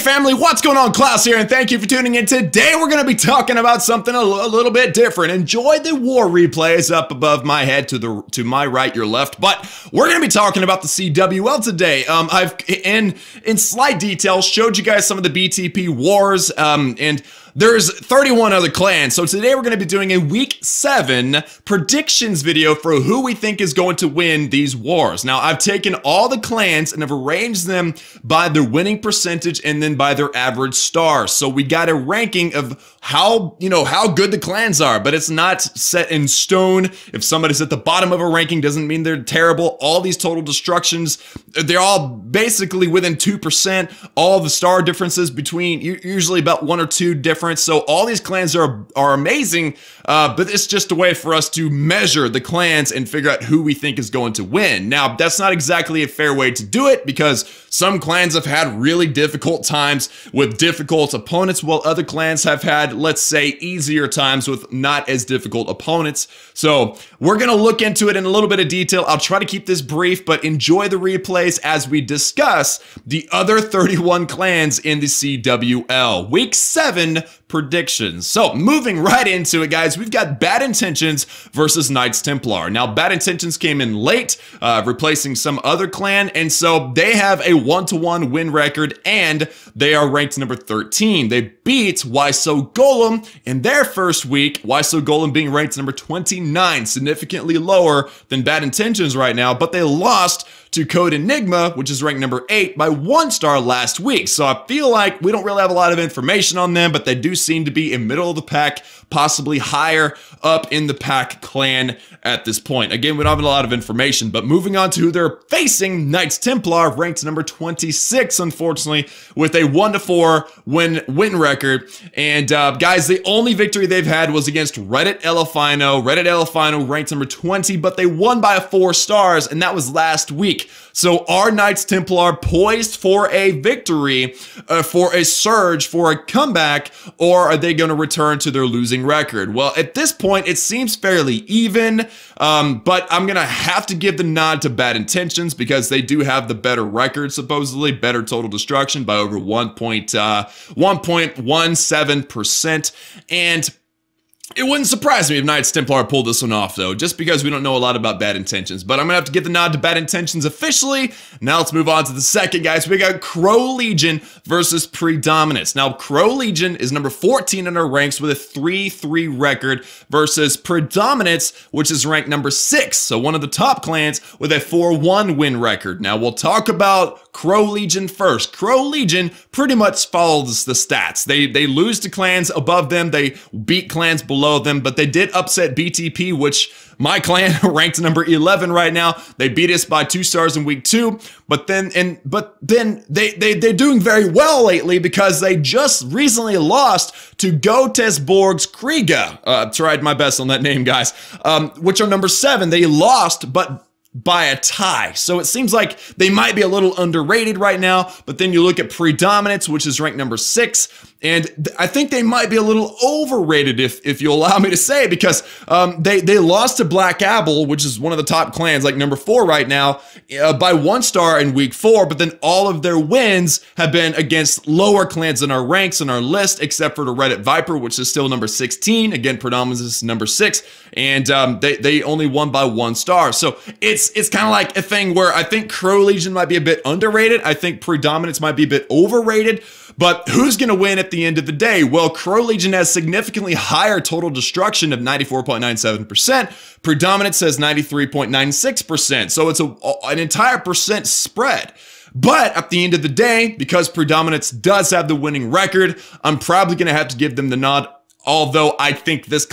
family, what's going on? Klaus here, and thank you for tuning in. Today we're going to be talking about something a little bit different. Enjoy the war replays up above my head to my right, your left, but we're going to be talking about the CWL today. I've in slight detail showed you guys some of the BTP wars, and there's 31 other clans. So today we're going to be doing a week 7 predictions video for who we think is going to win these wars. Now, I've taken all the clans and have arranged them by their winning percentage and then by their average stars. So we got a ranking of how good the clans are, but it's not set in stone. If somebody's at the bottom of a ranking doesn't mean they're terrible. All these total destructions, they're all basically within 2%. All the star differences between usually about 1 or 2 different. So all these clans are amazing, but it's just a way for us to measure the clans and figure out who we think is going to win. Now, that's not exactly a fair way to do it because some clans have had really difficult times with difficult opponents, while other clans have had, let's say, easier times with not as difficult opponents. So we're going to look into it in a little bit of detail. I'll try to keep this brief, but enjoy the replays as we discuss the other 31 clans in the CWL. Week 7 predictions. So moving right into it, guys, we've got Bad Intentions versus Knights Templar. Now, Bad Intentions came in late, replacing some other clan, and so they have a 1-to-1 win record, and they are ranked number 13. They beat Why So Golem in their first week, Why So Golem being ranked number 29, significantly lower than Bad Intentions right now, but they lost to Code Enigma, which is ranked number 8 by 1 star last week. So I feel like we don't really have a lot of information on them, but they do seem to be in middle of the pack, possibly higher up in the pack clan at this point. Again, we don't have a lot of information, but moving on to who they're facing, Knights Templar ranked number 26, unfortunately, with a 1-to-4 win record. And guys, the only victory they've had was against Reddit Elefino. Reddit Elefino ranked number 20, but they won by 4 stars, and that was last week. So are Knights Templar poised for a victory, for a surge, for a comeback, or are they going to return to their losing record? Well, at this point, it seems fairly even, but I'm going to have to give the nod to Bad Intentions because they do have the better record, supposedly, better total destruction by over 1.17%, and it wouldn't surprise me if Knights Templar pulled this one off, though, just because we don't know a lot about Bad Intentions. But I'm going to have to give the nod to Bad Intentions officially. Now let's move on to the second, guys. We got Crow Legion versus Predominance. Now, Crow Legion is number 14 in our ranks with a 3-3 record versus Predominance, which is ranked number 6. So one of the top clans with a 4-1 win record. Now, we'll talk about Crow Legion first. Crow Legion pretty much follows the stats. They lose to clans above them. They beat clans below them, but they did upset BTP, which my clan ranked number 11 right now. They beat us by 2 stars in week 2, but then they're doing very well lately because they just recently lost to Gotesborg's Kriega. Tried my best on that name, guys, which are number 7. They lost, but by a tie. So it seems like they might be a little underrated right now, but then you look at Predominance, which is ranked number 6, and I think they might be a little overrated, if you'll allow me to say, because they lost to Black Apple, which is one of the top clans, like number 4 right now, by 1 star in week 4, but then all of their wins have been against lower clans in our ranks and our list, except for the Reddit Viper, which is still number 16. Again, Predominance is number 6, and they only won by 1 star. So it's kind of like a thing where I think Crow Legion might be a bit underrated. I think Predominance might be a bit overrated. But who's going to win at the end of the day? Well, Crow Legion has significantly higher total destruction of 94.97%. Predominance says 93.96%. So it's an entire percent spread. But at the end of the day, because Predominance does have the winning record, I'm probably going to have to give them the nod. Although I think this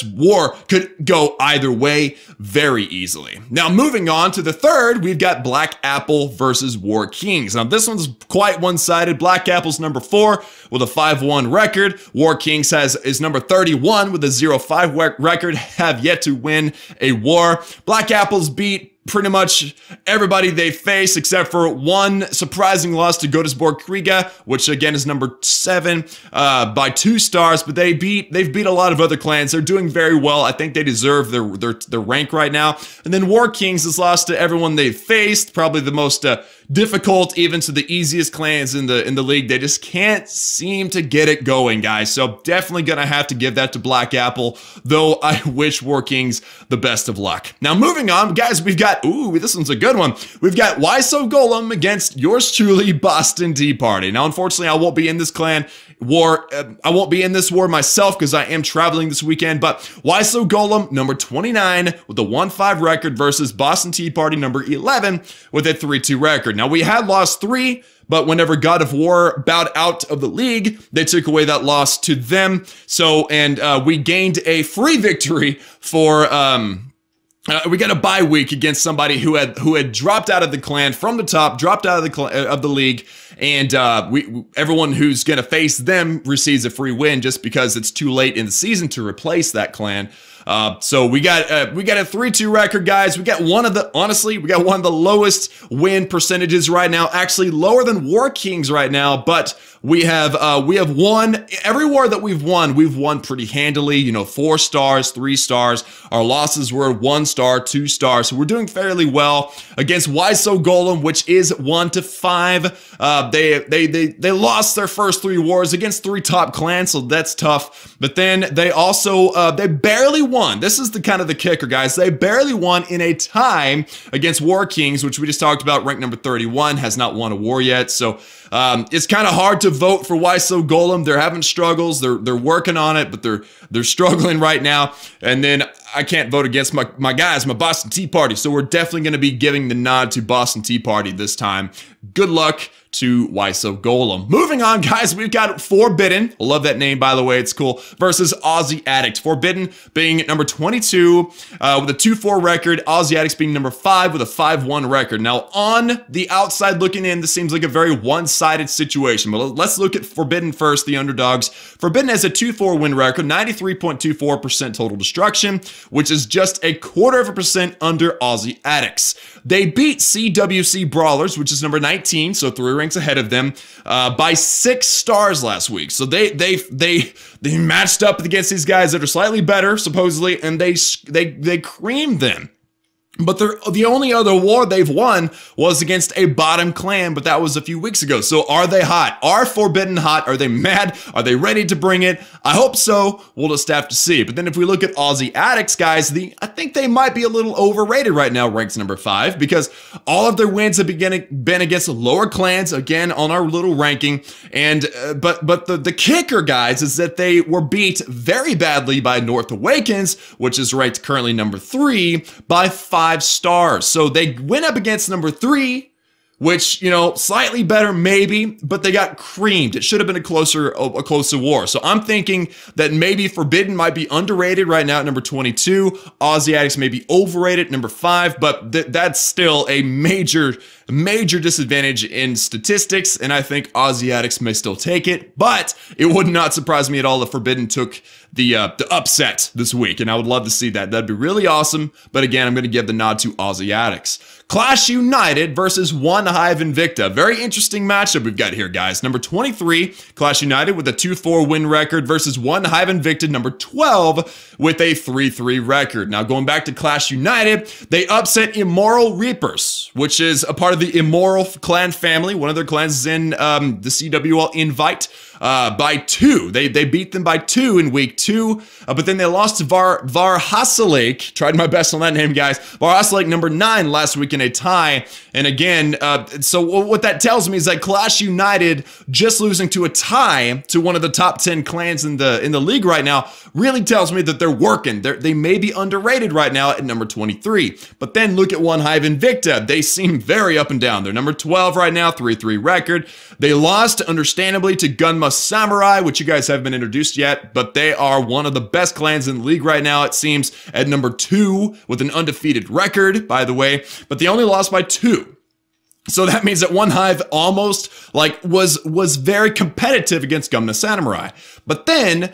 war could go either way very easily. Now, moving on to the third, we've got Black Apple versus War Kings. Now, this one's quite one-sided. Black Apple's number 4 with a 5-1 record. War Kings is number 31 with a 0-5 record, have yet to win a war. Black Apple's beat pretty much everybody they face except for one surprising loss to Godesborg Kriega, which again is number 7 by 2 stars, but they've beat a lot of other clans. They're doing very well. I think they deserve their rank right now. And then War Kings has lost to everyone they've faced, probably the most difficult even to the easiest clans in the league. They just can't seem to get it going, guys. So definitely gonna have to give that to Black Apple, though I wish War Kings the best of luck. Now moving on, guys, we've got, ooh, this one's a good one. We've got Why So Golem against yours truly, Boston Tea Party. Now unfortunately I won't be in this clan war, I won't be in this war myself because I am traveling this weekend, but Why So Golem number 29 with a 1-5 record versus Boston Tea Party number 11 with a 3-2 record. Now we had lost 3, but whenever God of War bowed out of the league, they took away that loss to them. So, and we gained a free victory for, we got a bye week against somebody who had dropped out of the clan from the top, dropped out of the league, and everyone who's gonna face them receives a free win just because it's too late in the season to replace that clan. So we got a 3-2 record, guys. We got one of the lowest win percentages right now, actually lower than War Kings right now, but we have won every war that we've won pretty handily, you know, 4 stars, 3 stars. Our losses were 1 star, 2 stars. So we're doing fairly well against Why So Golem, which is 1-5. They lost their first 3 wars against 3 top clans, so that's tough. But then they also, they barely won. This is the kind of the kicker, guys. They barely won in a tie against War Kings, which we just talked about, ranked number 31, has not won a war yet. So it's kind of hard to vote for Why So Golem. They're having struggles. They're working on it, but they're struggling right now. And then I can't vote against my guys, my Boston Tea Party. So we're definitely going to be giving the nod to Boston Tea Party this time. Good luck to Why So Golem. Moving on, guys, we've got Forbidden. I love that name, by the way. It's cool. Versus Aussie Addict. Forbidden being number 22 with a 2-4 record. Aussie Addicts being number 5 with a 5-1 record. Now, on the outside looking in, this seems like a very one-sided situation. But let's look at Forbidden first, the underdogs. Forbidden has a 2-4 win record, 93.24% total destruction, which is just 0.25% under Aussie Addicts. They beat CWC Brawlers, which is number 19, so 3 ranks ahead of them, by 6 stars last week. So they matched up against these guys that are slightly better, supposedly, and they creamed them. But the only other war they've won was against a bottom clan, but that was a few weeks ago. So are they hot? Are Forbidden hot? Are they mad? Are they ready to bring it? I hope so. We'll just have to see. But then if we look at Aussie Addicts, guys, I think they might be a little overrated right now, ranks number 5, because all of their wins have been against lower clans, again, on our little ranking. And but the kicker, guys, is that they were beat very badly by North Awakens, which is ranked currently number 3, by 5 stars. So they went up against number 3, which, you know, slightly better maybe, but they got creamed. It should have been a closer war. So I'm thinking that maybe Forbidden might be underrated right now at number 22. Aussie Addicts may be overrated at number 5, but that's still a major disadvantage in statistics, and I think Aussie Addicts may still take it, but it would not surprise me at all if Forbidden took the upset this week, and I would love to see that. That'd be really awesome, but again, I'm going to give the nod to Aussie Addicts. Clash United versus 1-Hive Invicta. Very interesting matchup we've got here, guys. Number 23, Clash United with a 2-4 win record versus 1-Hive Invicta, number 12, with a 3-3 record. Now, going back to Clash United, they upset Immoral Reapers, which is a part of the Immoral clan family. One of their clans is in the CWL Invite. By 2. They beat them by 2 in week 2, but then they lost to Varhasalake. Tried my best on that name, guys. Varhasalake number 9 last week in a tie. And again, so what that tells me is that Clash United just losing to a tie to one of the top 10 clans in the league right now really tells me that they're working. They may be underrated right now at number 23. But then look at 1-Hive Invicta. They seem very up and down. They're number 12 right now, 3-3 record. They lost, understandably, to Gunma Samurai, which you guys haven't been introduced yet, but they are one of the best clans in the league right now, it seems, at number 2 with an undefeated record, by the way, but they only lost by 2. So that means that 1-Hive almost was very competitive against Gunma Samurai. But then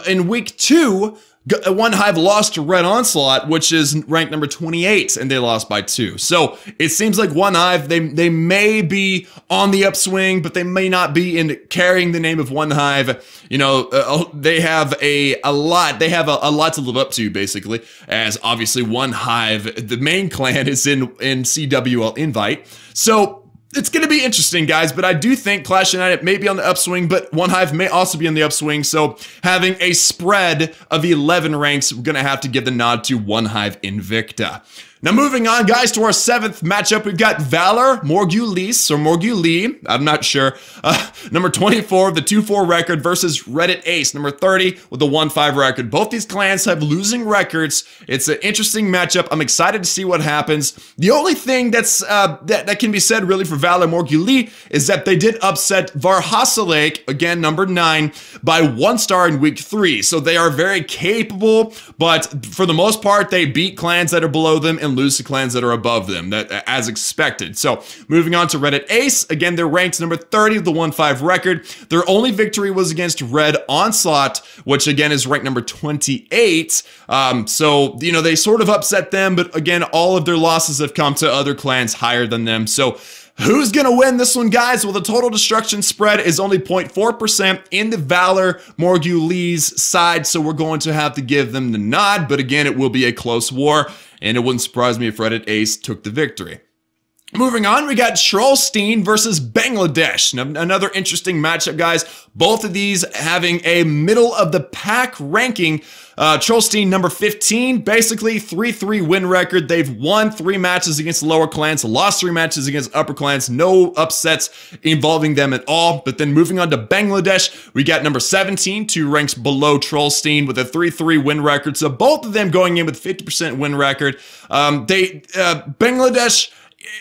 in week 2, One Hive lost to Red Onslaught, which is ranked number 28, and they lost by 2. So it seems like One Hive, they may be on the upswing, but they may not be in carrying the name of One Hive. You know, they have a lot to live up to, basically, as obviously One Hive, the main clan, is in CWL Invite. So it's going to be interesting, guys, but I do think Clash United may be on the upswing, but One Hive may also be on the upswing, so having a spread of 11 ranks, we're going to have to give the nod to One Hive Invicta. Now, moving on, guys, to our 7th matchup, we've got Valor Morgulis, or Morguli, I'm not sure, number 24 with the 2-4 record versus Reddit Ace, number 30 with the 1-5 record. Both these clans have losing records. It's an interesting matchup. I'm excited to see what happens. The only thing that's that can be said, really, for Valor Morguli is that they did upset Varhasalake, again, number 9, by 1 star in week 3. So they are very capable, but for the most part, they beat clans that are below them and lose to clans that are above them, as expected. So moving on to Reddit Ace, again, they're ranked number 30 of the 1-5 record. Their only victory was against Red Onslaught, which again is ranked number 28. So, you know, they sort of upset them, but again, all of their losses have come to other clans higher than them. So who's going to win this one, guys? Well, the total destruction spread is only 0.4% in the Valor Morgulis side, so we're going to have to give them the nod, but again, it will be a close war, and it wouldn't surprise me if Reddit Ace took the victory. Moving on, we got Trollstein versus Bangladesh. Now, another interesting matchup, guys. Both of these having a middle-of-the-pack ranking. Trollstein, number 15, basically 3-3 win record. They've won 3 matches against lower clans, lost 3 matches against upper clans, no upsets involving them at all. But then moving on to Bangladesh, we got number 17, 2 ranks below Trollstein with a 3-3 win record. So both of them going in with 50% win record. Bangladesh,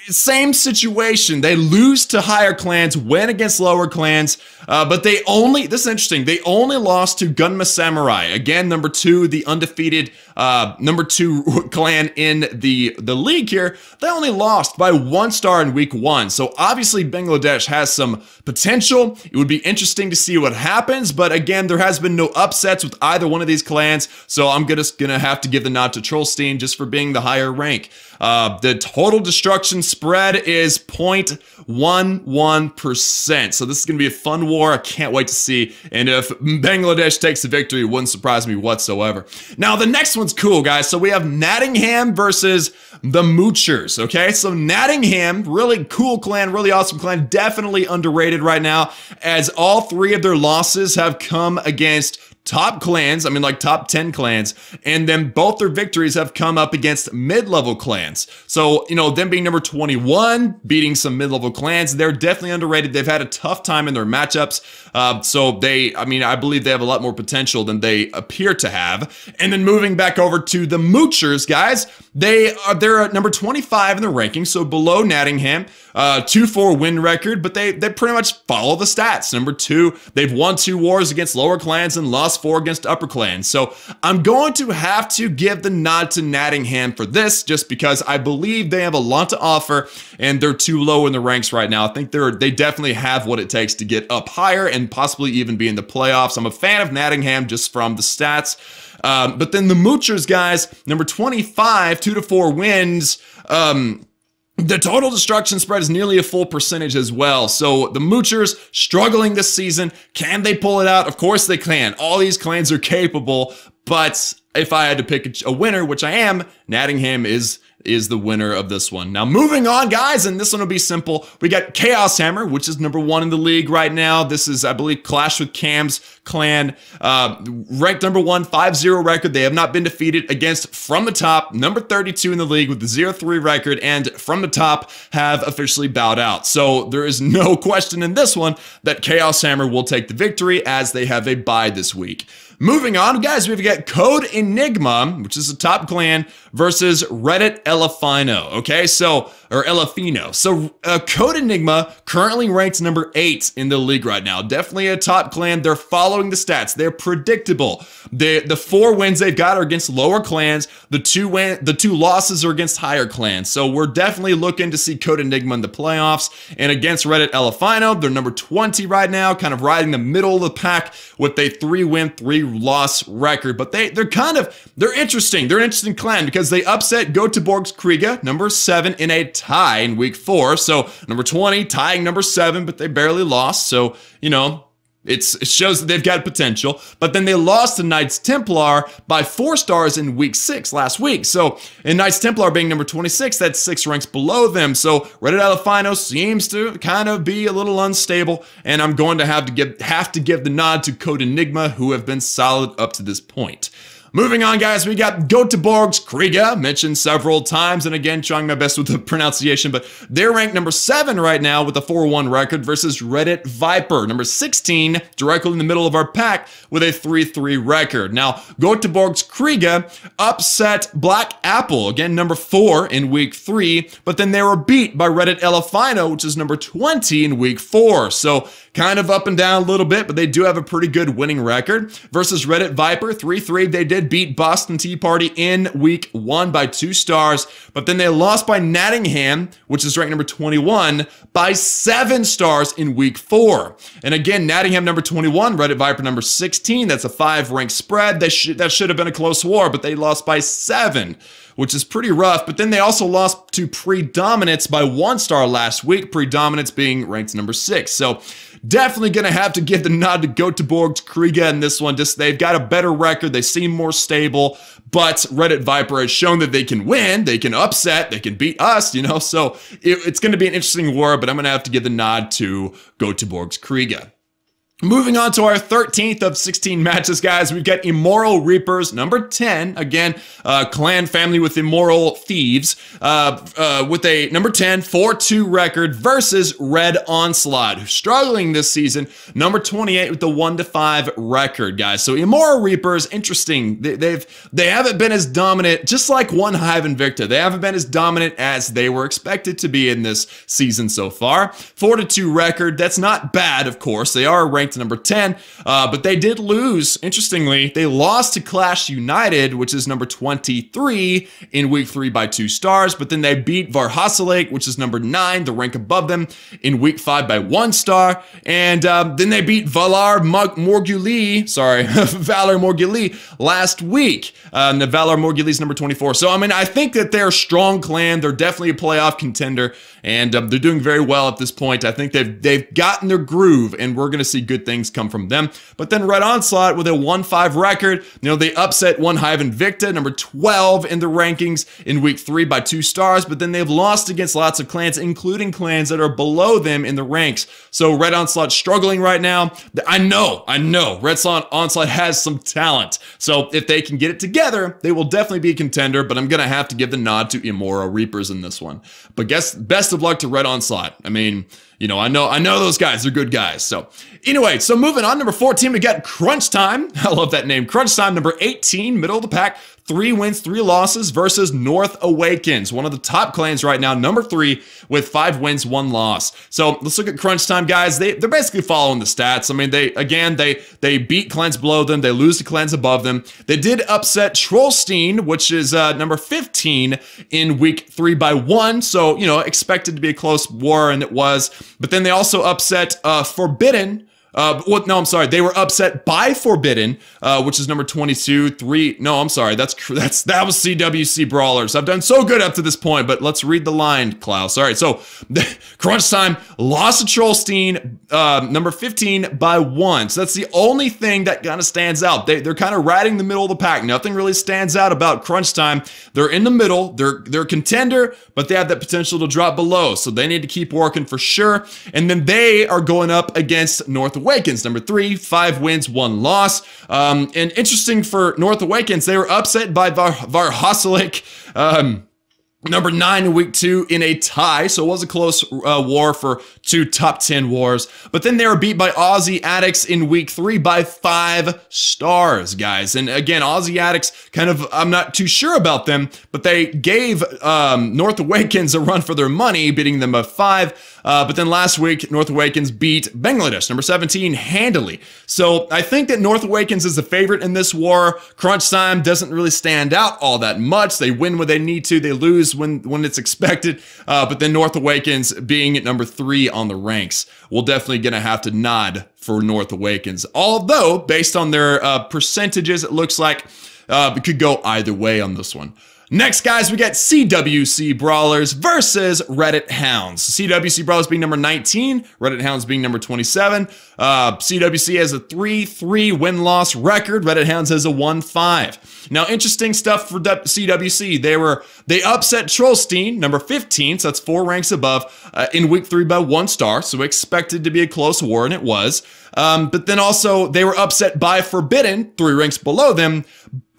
same situation. They lose to higher clans, win against lower clans, but they only, this is interesting, they only lost to Gunma Samurai. Again, number 2, the undefeated number 2 clan in the league here. They only lost by 1 star in week 1. So obviously Bangladesh has some potential. It would be interesting to see what happens, but again, there has been no upsets with either one of these clans. So I'm just gonna have to give the nod to Trollstein just for being the higher rank. The total destruction spread is 0.11%. So this is going to be a fun war. I can't wait to see. And if Bangladesh takes the victory, it wouldn't surprise me whatsoever. Now, the next one's cool, guys. So we have Nottingham versus the Moochers, okay? So Nottingham, really cool clan, really awesome clan, definitely underrated right now, as all 3 of their losses have come against top clans, I mean like top 10 clans, and then both their victories have come up against mid-level clans. So, you know, them being number 21, beating some mid-level clans, they're definitely underrated. They've had a tough time in their matchups. So they, I mean, I believe they have a lot more potential than they appear to have. And then moving back over to the Moochers, guys, they're at number 25 in the ranking, so below Nottingham, 2-4 win record, but they pretty much follow the stats. Number 2, they've won 2 wars against lower clans and lost 4 against upper clans. So I'm going to have to give the nod to Nottingham for this, just because I believe they have a lot to offer, and they're too low in the ranks right now. I think they definitely have what it takes to get up higher and possibly even be in the playoffs. I'm a fan of Nottingham just from the stats. But then the Moochers, guys, number 25, 2-4 wins. The total destruction spread is nearly a full percentage as well. So the Moochers struggling this season. Can they pull it out? Of course they can. All these clans are capable, but if I had to pick a winner, which I am, Nottingham is the winner of this one. Now, moving on, guys, and this one will be simple. We got Chaos Hammer, which is number 1 in the league right now. This is, I believe, Clash with Cam's clan. Ranked number 1, 5-0 record. They have not been defeated against From the Top, number 32 in the league with the 0-3 record, and From the Top have officially bowed out. So there is no question in this one that Chaos Hammer will take the victory, as they have a bye this week. Moving on, guys, we've got Code Enigma, which is a top clan, versus Reddit Elefino. Okay, or Elefino. So Code Enigma currently ranks number 8 in the league right now. Definitely a top clan. They're following the stats. They're predictable. The 4 wins they've got are against lower clans. The 2 losses are against higher clans. So we're definitely looking to see Code Enigma in the playoffs. And against Reddit Elefino, they're number 20 right now, kind of riding the middle of the pack with a 3-win, 3-loss record. But they're interesting. They're an interesting clan because they upset Göteborg's Kriga, number 7, in a tie in week 4. So number 20 tying number 7, but they barely lost. So, you know, it shows that they've got potential. But then they lost to Knights Templar by 4 stars in week 6 last week. So, and Knights Templar being number 26, that's 6 ranks below them. So Reddit Elefino seems to kind of be a little unstable. And I'm going to have to give the nod to Code Enigma, who have been solid up to this point. Moving on, guys, we got Göteborg's Kriga, mentioned several times, and again, trying my best with the pronunciation, but they're ranked number 7 right now with a 4-1 record versus Reddit Viper, number 16, directly in the middle of our pack with a 3-3 record. Now, Göteborg's Kriga upset Black Apple, again, number 4 in week 3, but then they were beat by Reddit Elefino, which is number 20 in week 4. So, kind of up and down a little bit, but they do have a pretty good winning record. Versus Reddit Viper, 3-3, they did beat Boston Tea Party in week 1 by 2 stars, but then they lost by Nottingham, which is ranked number 21, by 7 stars in week 4. And again, Nottingham number 21, Reddit Viper number 16, that's a 5-rank spread. That should have been a close war, but they lost by 7. Which is pretty rough, but then they also lost to Predominance by 1 star last week, Predominance being ranked number 6. So definitely going to have to give the nod to Göteborg's Kriga in this one. Just they've got a better record, they seem more stable, but Reddit Viper has shown that they can win, they can upset, they can beat us, you know, so it's going to be an interesting war, but I'm going to have to give the nod to Göteborg's Kriga. Moving on to our 13th of 16 matches, guys, we've got Immoral Reapers, number 10. Again, clan family with immoral thieves, with a number 10, 4-2 record versus Red Onslaught, who's struggling this season, number 28 with the 1-5 record, guys. So Immoral Reapers, interesting. They haven't been as dominant, just like One Hive Invicta. They haven't been as dominant as they were expected to be in this season so far. 4-2 record, that's not bad, of course. They are ranked number 10, but they did lose. Interestingly, they lost to Clash United, which is number 23 in week 3 by 2 stars, but then they beat Varhasalake, which is number 9, the rank above them, in week 5 by 1 star, and then they beat Valor Morguli last week. Valor Morguli is number 24. So, I mean, I think that they're a strong clan. They're definitely a playoff contender, and they're doing very well at this point. I think they've gotten their groove, and we're going to see good things come from them. But then Red Onslaught with a 1-5 record, you know, they upset One Hive Invicta, number 12 in the rankings in week 3 by 2 stars, but then they've lost against lots of clans, including clans that are below them in the ranks. So Red Onslaught struggling right now. I know, Red Onslaught has some talent. So if they can get it together, they will definitely be a contender, but I'm going to have to give the nod to Immoral Reapers in this one. But best of luck to Red Onslaught. I mean, you know, I know those guys. They're good guys. So anyway, so moving on, number 14, we got Crunch Time. I love that name. Crunch Time, number 18, middle of the pack. 3 wins, 3 losses versus North Awakens, one of the top clans right now, number 3 with 5 wins, 1 loss. So let's look at Crunch Time, guys. They're basically following the stats. I mean, they beat clans below them. They lose to clans above them. They did upset Trollstein, which is number 15 in week 3 by 1. So, you know, expected to be a close war, and it was. But then they also upset Forbidden. They were upset by Forbidden, which is number 22, 3. No, I'm sorry. That was CWC Brawlers. I've done so good up to this point, but let's read the line, Klaus. All right, so Crunch Time lost to Trollstein, number 15 by 1. So that's the only thing that kind of stands out. They're kind of riding the middle of the pack. Nothing really stands out about Crunch Time. They're in the middle. They're a contender, but they have that potential to drop below. So they need to keep working for sure. And then they are going up against North Awakens, number 3, 5 wins, 1 loss. And interesting for North Awakens, they were upset by Varhasalake. Number 9 in week 2 in a tie, so it was a close war for 2 top 10 wars. But then they were beat by Aussie Addicts in week 3 by 5 stars, guys. And again, Aussie Addicts, kind of, I'm not too sure about them, but they gave North Awakens a run for their money, beating them by 5. But then last week, North Awakens beat Bangladesh, number 17, handily. So I think that North Awakens is the favorite in this war. Crunch time doesn't really stand out all that much. They win when they need to. They lose when it's expected. But then North Awakens being at number 3 on the ranks, we're definitely going to have to nod for North Awakens. Although, based on their percentages, it looks like it could go either way on this one. Next, guys, we got CWC Brawlers versus Reddit Hounds. CWC Brawlers being number 19, Reddit Hounds being number 27. CWC has a 3-3 win-loss record. Reddit Hounds has a 1-5. Now, interesting stuff for CWC. They upset Trollstein, number 15, so that's 4 ranks above, in week 3 by 1 star. So expected to be a close war, and it was. But then also, they were upset by Forbidden, 3 ranks below them,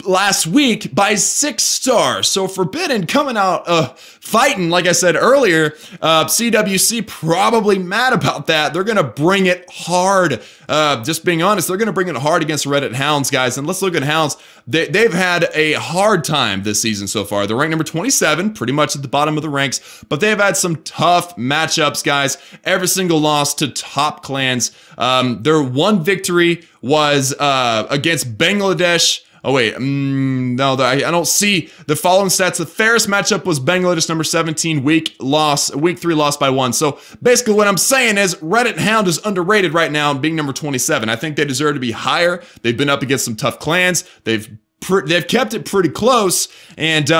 last week by 6 stars. So Forbidden coming out fighting, like I said earlier. CWC probably mad about that. They're going to bring it hard. Just being honest, they're going to bring it hard against Reddit Hounds, guys. And let's look at Hounds. They've had a hard time this season so far. They're ranked number 27, pretty much at the bottom of the ranks. But they've had some tough matchups, guys. Every single loss to top clans. Their one victory was against Bangladesh. Oh, wait, no, I don't see the following stats. The fairest matchup was Bangladesh, number 17, week 3 loss by 1. So basically what I'm saying is Reddit Hound is underrated right now, being number 27. I think they deserve to be higher. They've been up against some tough clans. They've kept it pretty close. And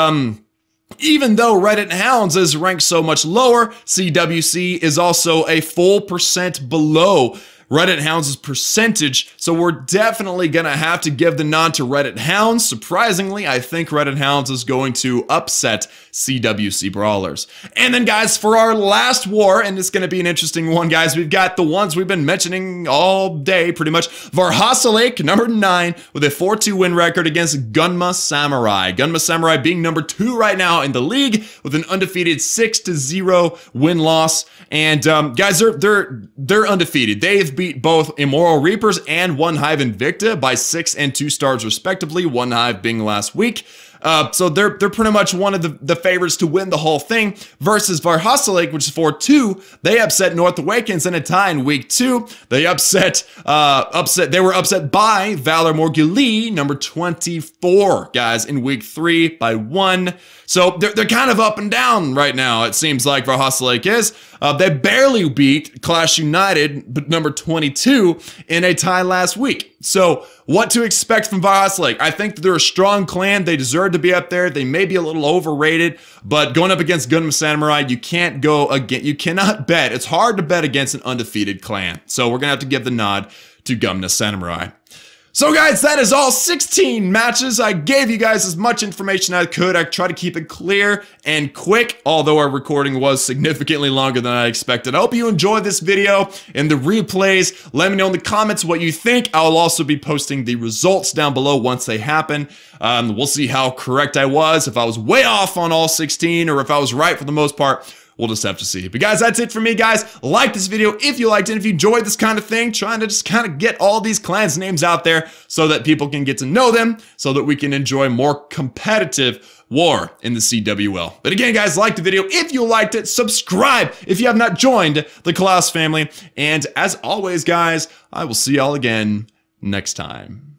even though Reddit Hounds is ranked so much lower, CWC is also a full percent below Reddit Hounds' percentage, so we're definitely going to have to give the nod to Reddit Hounds. Surprisingly, I think Reddit Hounds is going to upset CWC Brawlers. And then, guys, for our last war, and it's going to be an interesting one, guys, we've got the ones we've been mentioning all day, pretty much. Varhasalik, number 9, with a 4-2 win record against Gunma Samurai. Gunma Samurai being number 2 right now in the league, with an undefeated 6-0 win-loss. And, guys, they're undefeated. They've beat both Immoral Reapers and One Hive Invicta by 6 and 2 stars respectively, One Hive being last week. So they're pretty much one of the favorites to win the whole thing versus Varhasalik, which is 4-2. They upset North Awakens in a tie in week 2. They were upset by Valor Morguli, number 24, guys, in week 3 by 1. So they're kind of up and down right now, it seems like Varhasalik is. They barely beat Clash United, but number 22 in a tie last week. So what to expect from Varhasalik? I think that they're a strong clan. They deserve to be up there. They may be a little overrated, but going up against Gunma Samurai, you can't go again. You cannot bet. It's hard to bet against an undefeated clan. So we're gonna have to give the nod to Gunma Samurai. So guys, that is all 16 matches. I gave you guys as much information as I could. I tried to keep it clear and quick, although our recording was significantly longer than I expected. I hope you enjoyed this video and the replays. Let me know in the comments what you think. I'll also be posting the results down below once they happen. We'll see how correct I was, if I was way off on all 16 or if I was right for the most part. We'll just have to see. But guys, that's it for me, guys. Like this video if you liked it. If you enjoyed this kind of thing, trying to just kind of get all these clans' names out there so that people can get to know them, so that we can enjoy more competitive war in the CWL. But again, guys, like the video if you liked it. Subscribe if you have not joined the Klaus family. And as always, guys, I will see y'all again next time.